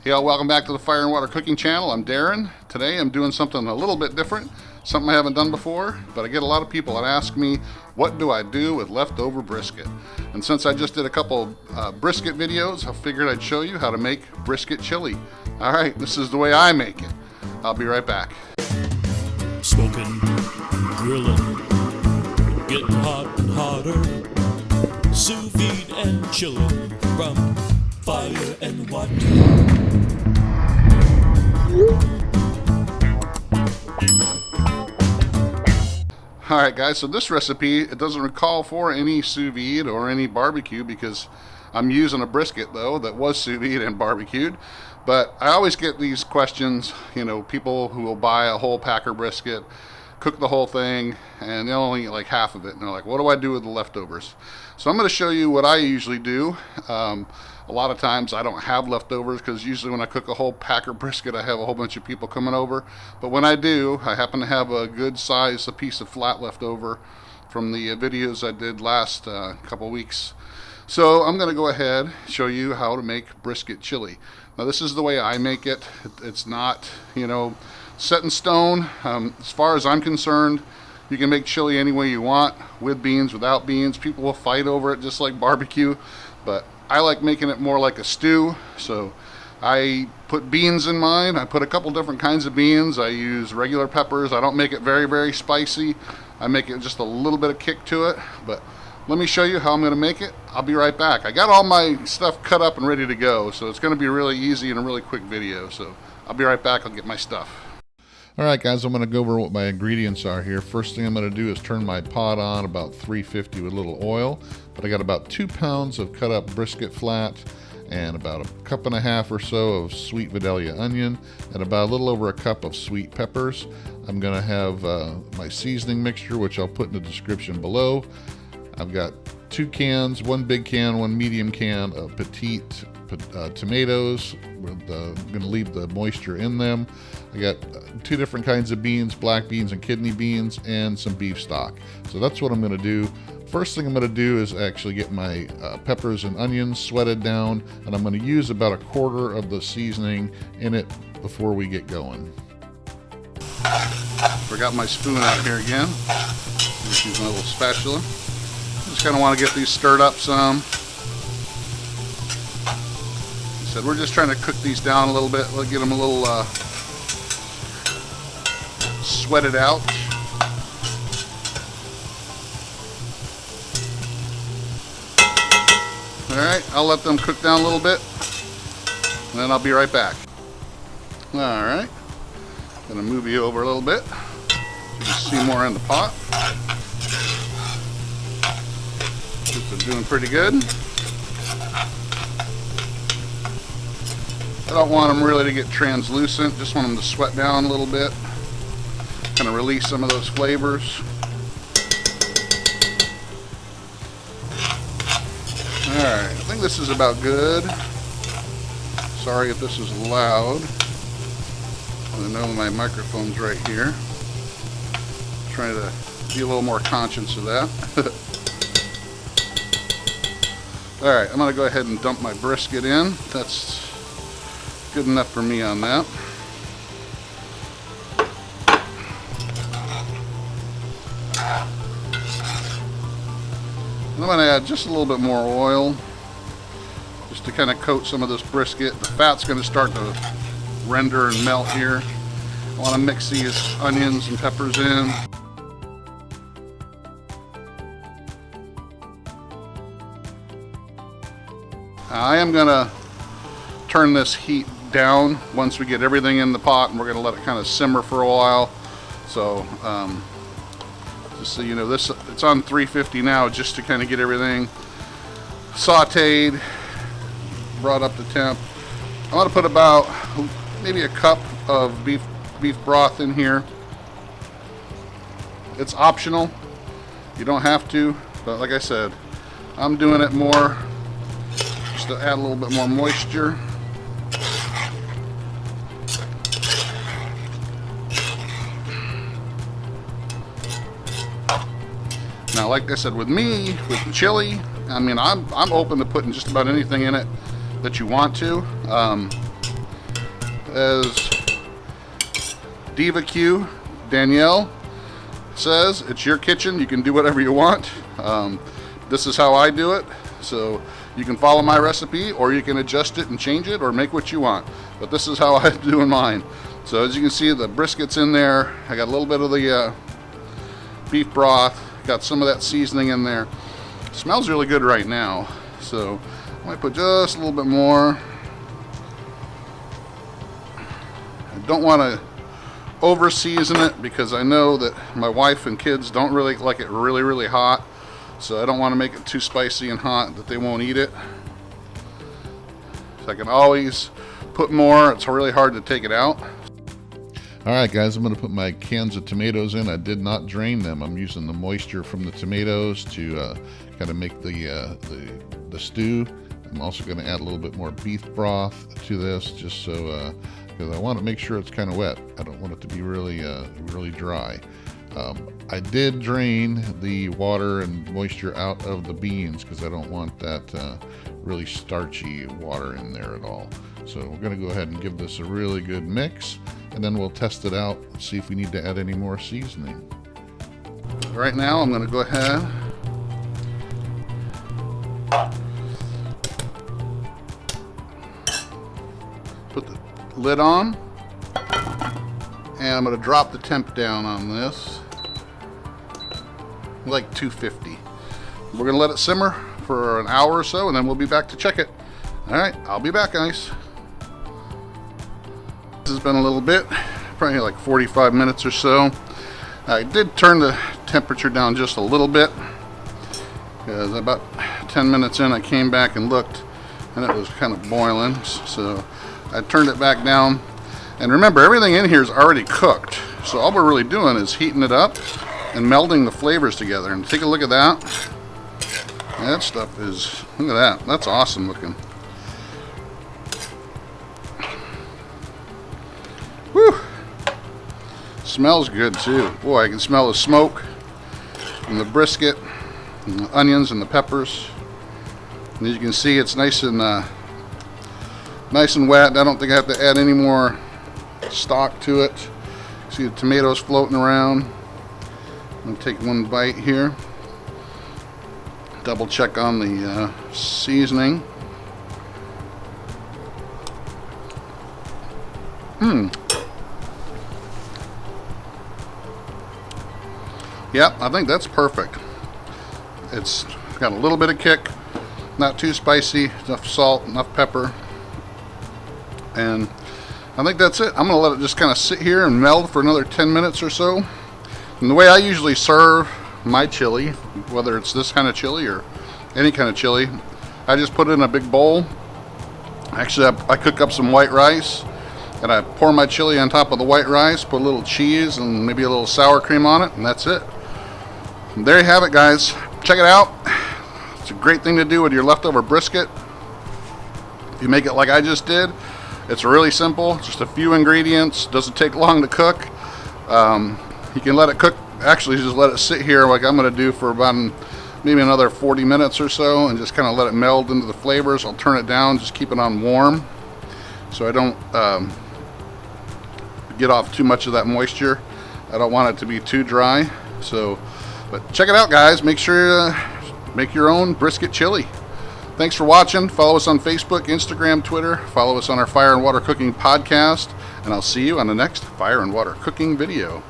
Hey all, welcome back to the Fire and Water Cooking Channel. I'm Darren. Today I'm doing something a little bit different, something I haven't done before, but I get a lot of people that ask me, what do I do with leftover brisket? And since I just did a couple brisket videos, I figured I'd show you how to make brisket chili. Alright, this is the way I make it. I'll be right back. Smoking, grilling, getting hot and hotter, sous vide and chilling from fire and water. Alright guys, so this recipe, it doesn't call for any sous vide or any barbecue because I'm using a brisket though that was sous vide and barbecued. But I always get these questions, you know, people who will buy a whole packer brisket, cook the whole thing, and they'll only eat like half of it, and they're like, what do I do with the leftovers? So I'm going to show you what I usually do. A lot of times I don't have leftovers because usually when I cook a whole packer brisket I have a whole bunch of people coming over. But when I do, I happen to have a good size, a piece of flat left over from the videos I did last couple weeks. So I'm going to go ahead and show you how to make brisket chili. Now this is the way I make it. It's not, you know, set in stone. As far as I'm concerned, you can make chili any way you want, with beans, without beans. People will fight over it just like barbecue, but I like making it more like a stew. So I put beans in mine. I put a couple different kinds of beans. I use regular peppers. I don't make it very spicy. I make it just a little bit of kick to it, but let me show you how I'm going to make it. I'll be right back. I got all my stuff cut up and ready to go, so it's going to be really easy and a really quick video. So I'll be right back. I'll get my stuff. Alright guys, I'm going to go over what my ingredients are here. First thing I'm going to do is turn my pot on about 350 with a little oil. But I got about 2 pounds of cut up brisket flat and about a cup and a half or so of sweet Vidalia onion and about a little over a cup of sweet peppers. I'm going to have my seasoning mixture, which I'll put in the description below. I've got 2 cans, 1 big can, 1 medium can of petite tomatoes. I'm going to leave the moisture in them. I got 2 different kinds of beans, black beans and kidney beans, and some beef stock. So that's what I'm going to do. First thing I'm going to do is actually get my peppers and onions sweated down, and I'm going to use about 1/4 of the seasoning in it before we get going. Forgot my spoon out here again. Just use my little spatula. Just kind of want to get these stirred up some. Like I said, we're just trying to cook these down a little bit. We'll get them a little sweated out. Alright, I'll let them cook down a little bit, and then I'll be right back. Alright, gonna move you over a little bit so you can see more in the pot. These are doing pretty good. I don't want them really to get translucent, just want them to sweat down a little bit, kind of release some of those flavors. Alright, I think this is about good. Sorry if this is loud. I know my microphone's right here. Trying to be a little more conscious of that. Alright, I'm going to go ahead and dump my brisket in. That's good enough for me on that. I'm going to add just a little bit more oil just to kind of coat some of this brisket. The fat's going to start to render and melt here. I want to mix these onions and peppers in. I am going to turn this heat down once we get everything in the pot, and we're going to let it kind of simmer for a while. So just so you know, it's on 350 now just to kind of get everything sauteed, brought up to temp. I want to put about maybe a cup of beef broth in here. It's optional. You don't have to, but like I said, I'm doing it more just to add a little bit more moisture. Now, like I said, with me, with chili, I mean, I'm open to putting just about anything in it that you want to. as Diva Q Danielle says, it's your kitchen. You can do whatever you want. This is how I do it. So you can follow my recipe, or you can adjust it and change it, or make what you want. But this is how I'm doing mine. So as you can see, the brisket's in there. I got a little bit of the beef broth. Got some of that seasoning in there. Smells really good right now. So I might put just a little bit more. I don't want to over season it because I know that my wife and kids don't really like it really hot. So I don't want to make it too spicy and hot that they won't eat it. So I can always put more. It's really hard to take it out. Alright guys, I'm going to put my cans of tomatoes in. I did not drain them. I'm using the moisture from the tomatoes to kind of make the stew. I'm also going to add a little bit more beef broth to this, just so because I want to make sure it's kind of wet. I don't want it to be really dry. I did drain the water and moisture out of the beans because I don't want that really starchy water in there at all. So we're going to go ahead and give this a really good mix, and then we'll test it out and see if we need to add any more seasoning. Right now I'm going to go ahead put the lid on, and I'm going to drop the temp down on this like 250. We're going to let it simmer for an hour or so, and then we'll be back to check it. Alright, I'll be back, guys. This has been a little bit, probably like 45 minutes or so. I did turn the temperature down just a little bit because about 10 minutes in I came back and looked, and it was kind of boiling, so I turned it back down. And remember, everything in here is already cooked, so all we're really doing is heating it up and melding the flavors together. And take a look at that. That stuff is, look at that, that's awesome looking. Whew. Smells good too. Boy, I can smell the smoke from the brisket and the onions and the peppers. And as you can see, it's nice and wet. I don't think I have to add any more stock to it. See the tomatoes floating around. I'm gonna take one bite here. Double check on the seasoning. Yep, I think that's perfect. It's got a little bit of kick, not too spicy, enough salt, enough pepper, and I think that's it. I'm gonna let it just kind of sit here and meld for another 10 minutes or so. And the way I usually serve my chili, whether it's this kind of chili or any kind of chili, I just put it in a big bowl. Actually, I cook up some white rice, and I pour my chili on top of the white rice, put a little cheese and maybe a little sour cream on it, and that's it. And there you have it, guys. Check it out. It's a great thing to do with your leftover brisket. If you make it like I just did, it's really simple. Just a few ingredients. Doesn't take long to cook. You can let it cook. Actually, just let it sit here like I'm going to do for about maybe another 40 minutes or so, and just kind of let it meld into the flavors. I'll turn it down, just keep it on warm so I don't get off too much of that moisture. I don't want it to be too dry. So, but check it out, guys. Make sure you make your own brisket chili. Thanks for watching. Follow us on Facebook, Instagram, Twitter. Follow us on our Fire and Water Cooking podcast, and I'll see you on the next Fire and Water Cooking video.